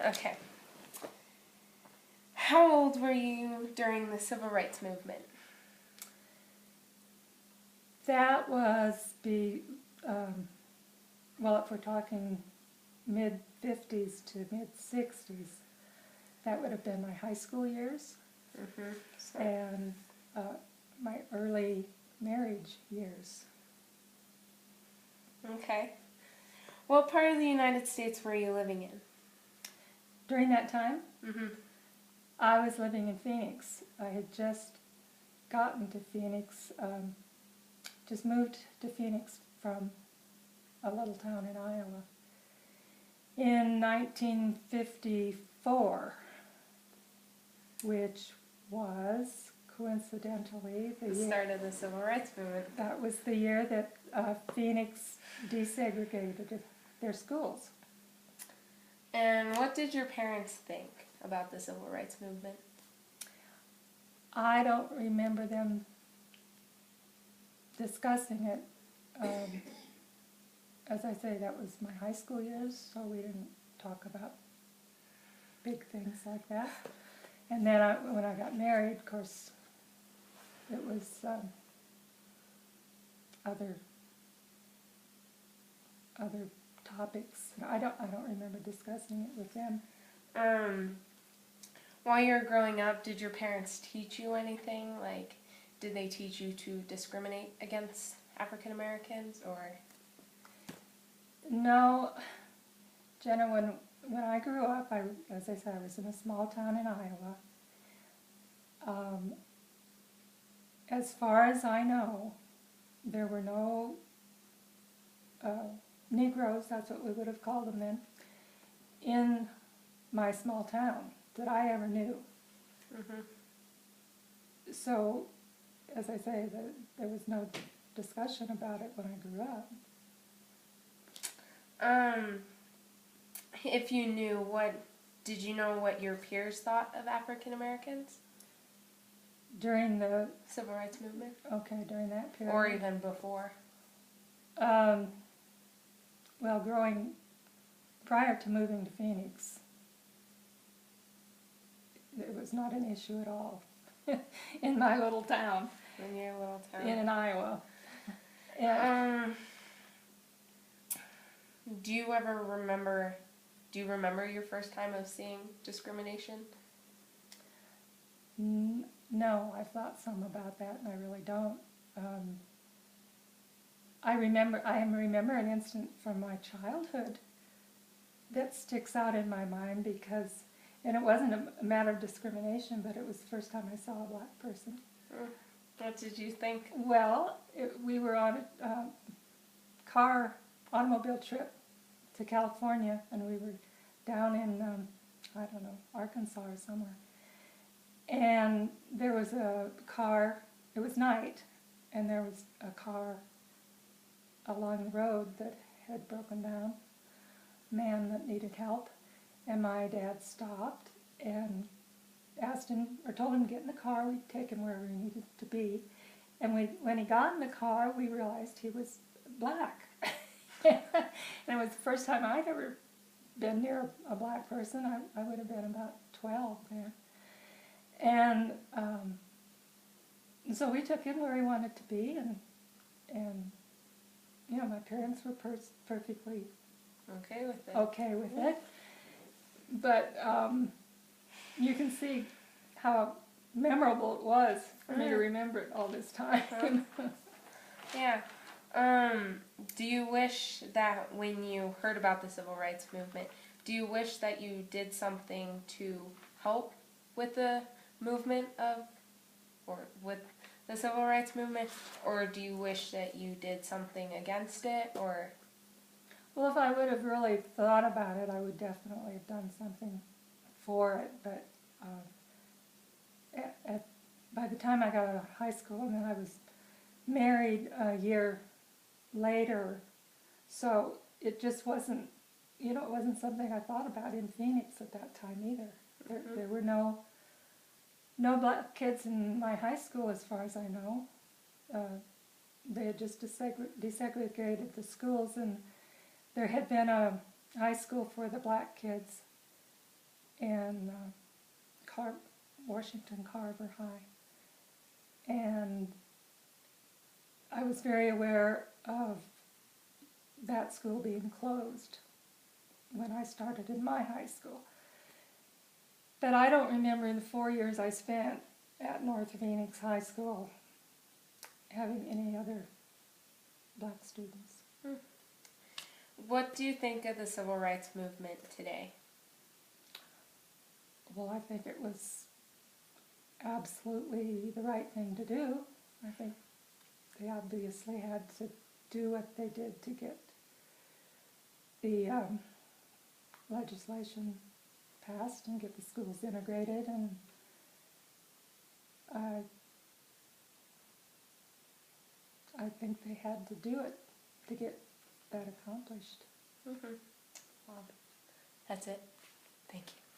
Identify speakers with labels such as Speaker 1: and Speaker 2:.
Speaker 1: Okay. How old were you during the Civil Rights Movement?
Speaker 2: That was well, if we're talking mid-50s to mid-60s, that would have been my high school years and my early marriage years.
Speaker 1: Okay. What part of the United States were you living in?
Speaker 2: During that time, I was living in Phoenix. I had just gotten to Phoenix, just moved to Phoenix from a little town in Iowa in 1954, which was coincidentally
Speaker 1: The start of the Civil Rights Movement.
Speaker 2: that was the year that Phoenix desegregated their schools.
Speaker 1: And what did your parents think about the Civil Rights Movement?
Speaker 2: I don't remember them discussing it. As I say, that was my high school years, so we didn't talk about big things like that. And then when I got married, of course, it was other topics. I don't remember discussing it with them.
Speaker 1: While you were growing up, did your parents teach you anything? Like, did they teach you to discriminate against African Americans, or?
Speaker 2: No, Jenna, when I grew up, as I said, I was in a small town in Iowa. As far as I know, there were no Negroes, that's what we would have called them then, in my small town that I ever knew. So, as I say, there was no discussion about it when I grew up.
Speaker 1: If you knew, did you know what your peers thought of African Americans?
Speaker 2: During the
Speaker 1: Civil Rights Movement?
Speaker 2: Okay, during that period.
Speaker 1: Or even before?
Speaker 2: Well, prior to moving to Phoenix, it was not an issue at all in my little town.
Speaker 1: In your little town?
Speaker 2: In Iowa.
Speaker 1: Do you remember your first time of seeing discrimination?
Speaker 2: No, I've thought some about that, and I really don't. I remember an incident from my childhood that sticks out in my mind because, and it wasn't a matter of discrimination, but it was the first time I saw a black person.
Speaker 1: What did you think?
Speaker 2: Well, we were on a automobile trip to California, and we were down in, I don't know, Arkansas or somewhere. And there was a car, it was night, and there was a car along the road that had broken down, a man that needed help, and my dad stopped and asked him, or told him to get in the car. We'd take him wherever he needed to be. And when he got in the car, we realized he was black. And it was the first time I'd ever been near a black person. I would have been about 12 there. And so we took him where he wanted to be, and you know, my parents were perfectly
Speaker 1: okay with it.
Speaker 2: Okay with it. But you can see how memorable it was for me to remember it all this time.
Speaker 1: Yeah. Do you wish that when you heard about the Civil Rights Movement, do you wish that you did something to help with the movement or with the Civil Rights Movement, or do you wish that you did something against it, or?
Speaker 2: Well, if I would have really thought about it, I would definitely have done something for it, but by the time I got out of high school, and then I was married a year later, so it just wasn't, you know, it wasn't something I thought about in Phoenix at that time either. There were no black kids in my high school, as far as I know. They had just desegregated the schools, and there had been a high school for the black kids in Washington Carver High. And I was very aware of that school being closed when I started in my high school. But I don't remember in the 4 years I spent at North Phoenix High School having any other black students.
Speaker 1: What do you think of the civil rights movement today?
Speaker 2: Well, I think it was absolutely the right thing to do. I think they obviously had to do what they did to get the legislation passed and get the schools integrated, and I think they had to do it to get that accomplished.
Speaker 1: Well, that's it. Thank you.